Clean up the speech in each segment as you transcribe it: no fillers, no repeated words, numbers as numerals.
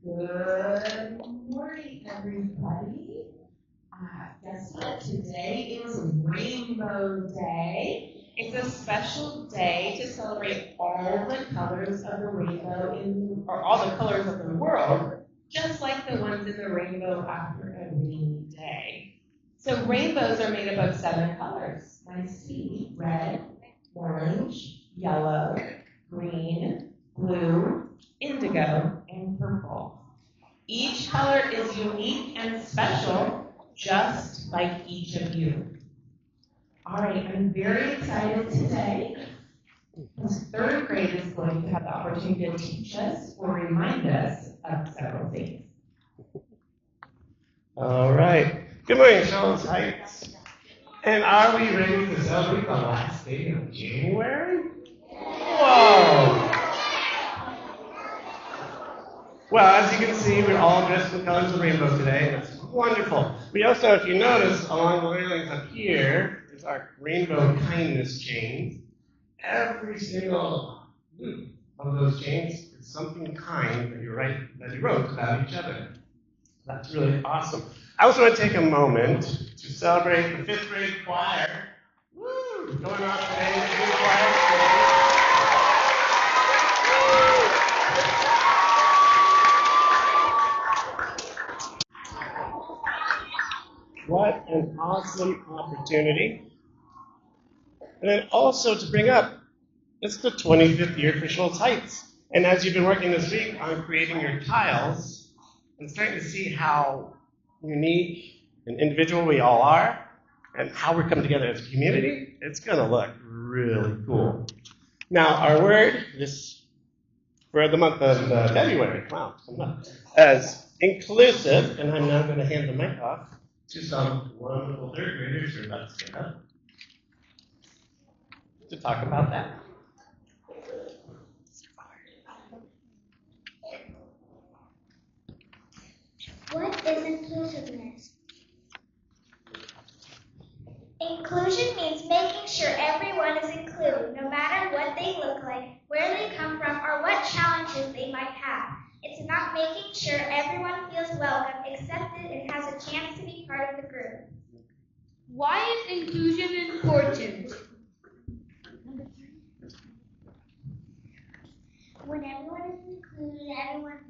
Good morning, everybody. Guess what? Today is Rainbow Day. It's a special day to celebrate all the colors of the rainbow or all the colors of the world, just like the ones in the rainbow after a rainy day. So rainbows are made up of 7 colors. Nice to see. Red, orange, yellow, green, blue, indigo, and purple. Each color is unique and special, just like each of you. All right, I'm very excited today because 3rd grade is going to have the opportunity to teach us or remind us of several things. All right. Good morning, Charles Heights. And are we ready to celebrate the last day of January? Whoa! Well, as you can see, we're all dressed in the colors of the rainbow today. That's wonderful. We also, if you notice, along the railings up here is our rainbow kindness chains. Every single loop of those chains is something kind that you wrote about each other. That's really awesome. I also want to take a moment to celebrate the 5th grade choir. Woo! Going on today, the new choir today. What an awesome opportunity. And then also to bring up, it's the 25th year for Schultz Heights. And as you've been working this week on creating your tiles and starting to see how unique and individual we all are and how we're coming together as a community, it's going to look really cool. Now, our word for the month of February, as inclusive, and I'm now going to hand the mic off to some wonderful 3rd graders who are about to stand up to talk about that. What is inclusiveness? Inclusion means making sure everyone is included, no matter what they look like, where they come from, or what challenges they might have. It's about making sure everyone feels welcome, accepted, and has a chance to be part of the group. Why is inclusion important? When everyone is included, when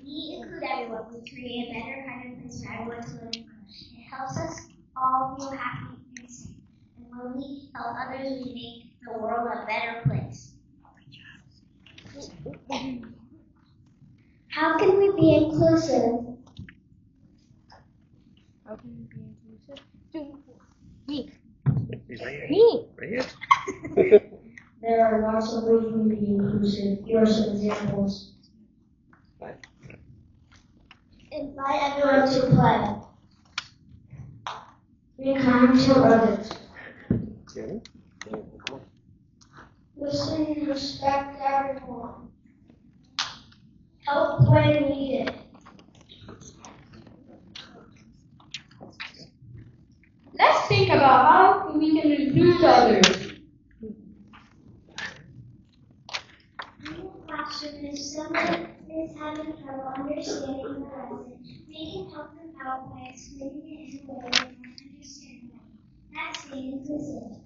we include everyone, we create a better kind of place for everyone to live in. It helps us all feel happy and safe. And when we help others, we make the world a better place. How can we be inclusive? How can we be inclusive? Me. Right here. There are lots of ways we can be inclusive. Here are some examples. Invite everyone to play. Be kind to others. Listen and respect everyone. Help when needed. Let's think about how we can include others. Classroom, if someone is having trouble understanding the lesson, we can help them out by explaining it in a way they can understand them. That's being inclusive.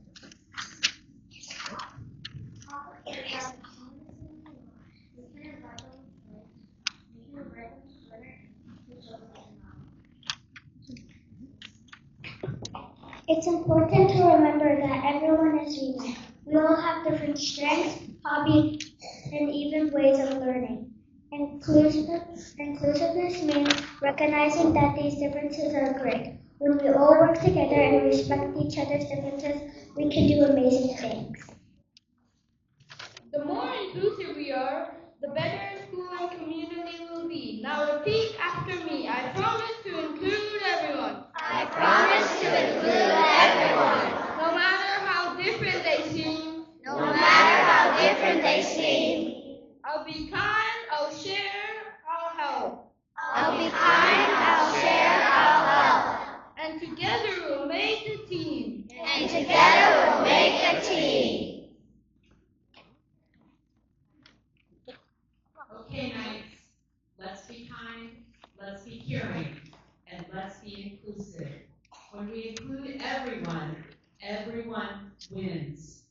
It's important to remember that everyone is unique. We all have different strengths, hobbies, and even ways of learning. Inclusiveness means recognizing that these differences are great. When we all work together and respect each other's differences, we can do amazing things. The more inclusive we are, the better school and community will be. Now repeat after me. I promise to include everyone. I promise to include everyone. No matter how different they seem. No matter how different they seem. I'll be kind, I'll share, I'll help. I'll be kind, I'll share, I'll help. And together we'll make a team. And together we'll make a team. Okay, nice. kind, let's be caring, and let's be inclusive. When we include everyone, everyone wins.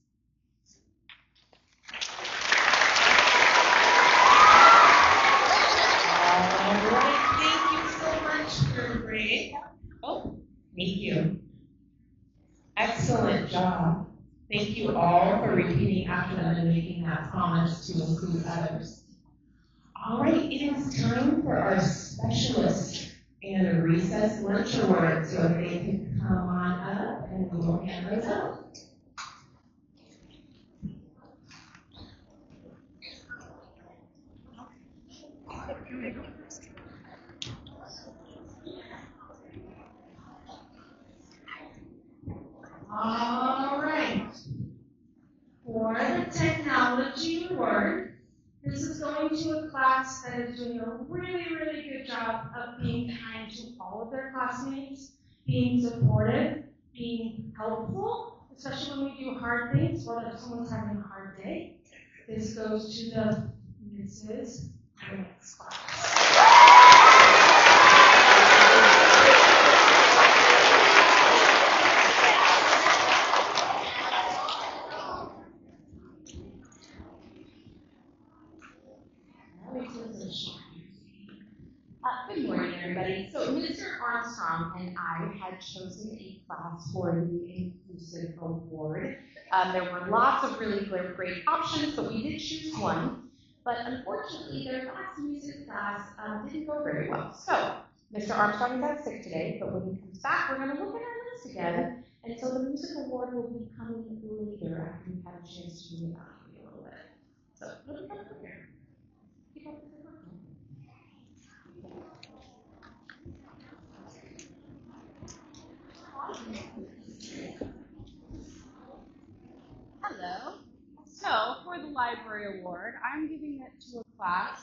All right, thank you so much, third grade. Oh, thank you. Excellent job. Thank you all for repeating after them and making that promise to include others. All right, it is time for our specialist and recess lunch award, so if they can come on up and we will hand those out. All right. For the technology award, this is going to a class that is doing a really, really good job of being kind to all of their classmates, being supportive, being helpful, especially when we do hard things, or if someone's having a hard day. This goes to the Mrs. Grant's class. Good morning, everybody. So Mr. Armstrong and I had chosen a class for the Inclusive Award. There were lots of really great options, but we did choose one. But unfortunately, their last music class didn't go very well. So Mr. Armstrong is out sick today, but when he comes back, we're going to look at our list again. And so the music award will be coming later after we've had a chance to evaluate a little bit. So what do we got here? Keep up the good work. Hello. So, for the library award, I'm giving it to a class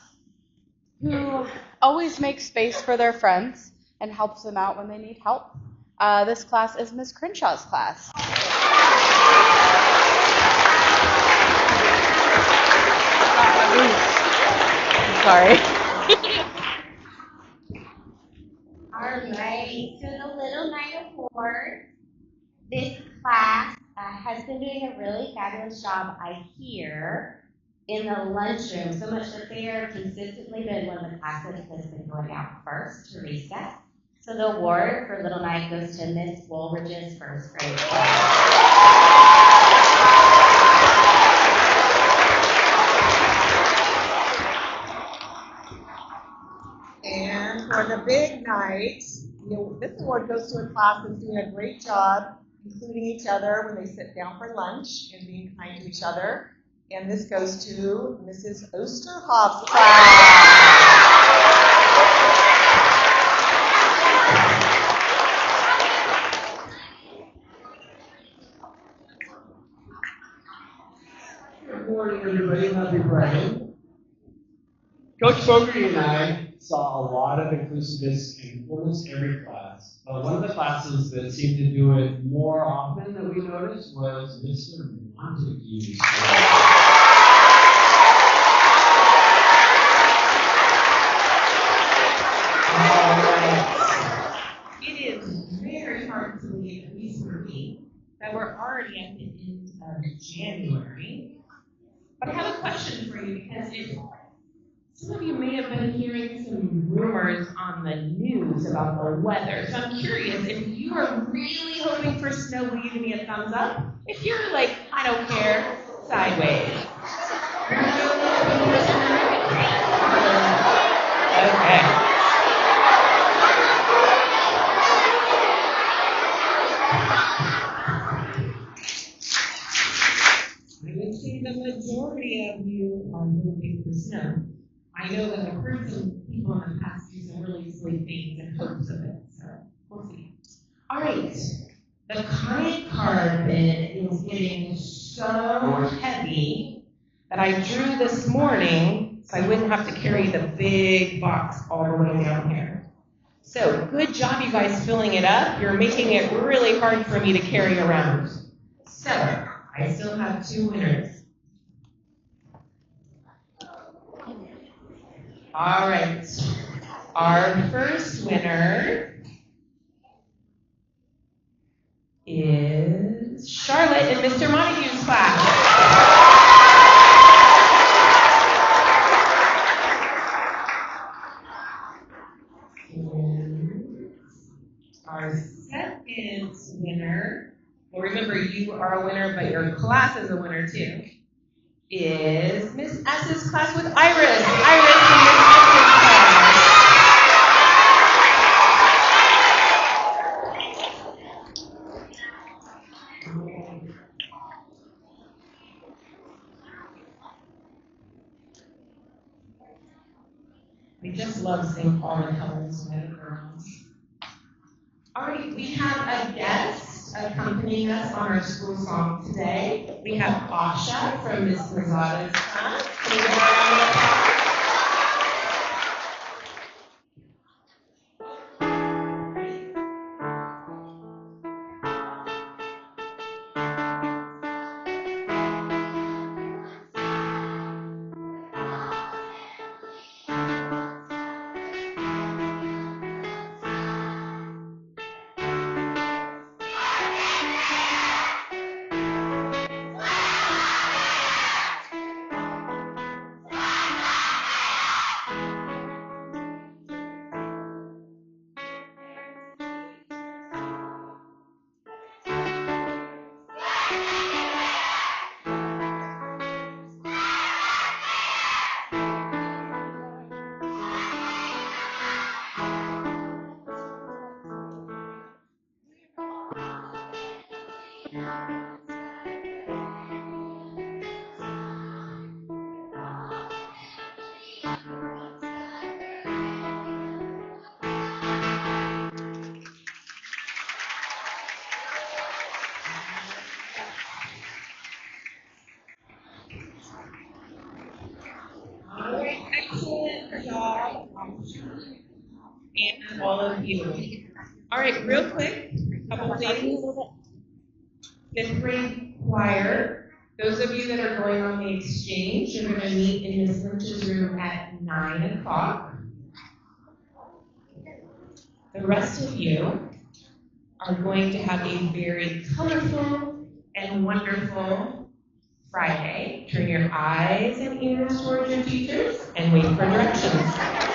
who always makes space for their friends and helps them out when they need help. This class is Ms. Crenshaw's class. Sorry. All right, so the Little Night Award. This class has been doing a really fabulous job, I hear, in the lunchroom, so much that they are consistently been one of the classes that's been going out first to recess. So the award for Little Night goes to Miss Woolridge's first grade class. And for the big night, this award goes to a class that's doing a great job including each other when they sit down for lunch and being kind to each other. And this goes to Mrs. Osterhoff's class. Good morning, everybody. Happy Friday. Coach Fogarty and I saw a lot of inclusiveness in almost every class. One of the classes that seemed to do it more often that we noticed was Mr. Montague's class. It is very hard to believe, at least for me, that we're already at the end of January. But I have a question for you because some of you may have been hearing some rumors on the news about the weather. So I'm curious, if you are really hoping for snow, will you give me a thumbs up? If you're like, I don't care, sideways. Okay. I would say the majority of you are hoping for snow. I know that I've heard some people in the past do some really silly things in hopes of it, so we'll see. All right, the kind card bin is getting so heavy that I drew this morning so I wouldn't have to carry the big box all the way down here. So good job, you guys, filling it up. You're making it really hard for me to carry around. So I still have two winners. All right. Our first winner is Charlotte in Mr. Montague's class. And our second winner, well, remember you are a winner, but your class is a winner too, is Miss S's class with Iris. Iris in Miss S's class. We just love seeing all the colors of the girls. All right, we have a guest accompanying us on our school song today. We have Asha from Miss Rosada's class. Can we give her a round of applause? Excellent job, and all of you. All right, real quick, a couple things. Fifth grade choir. Those of you that are going on the exchange, you're going to meet in Miss Lynch's room at 9 o'clock. The rest of you are going to have a very colorful and wonderful Friday. Turn your eyes and ears towards your teachers and wait for directions.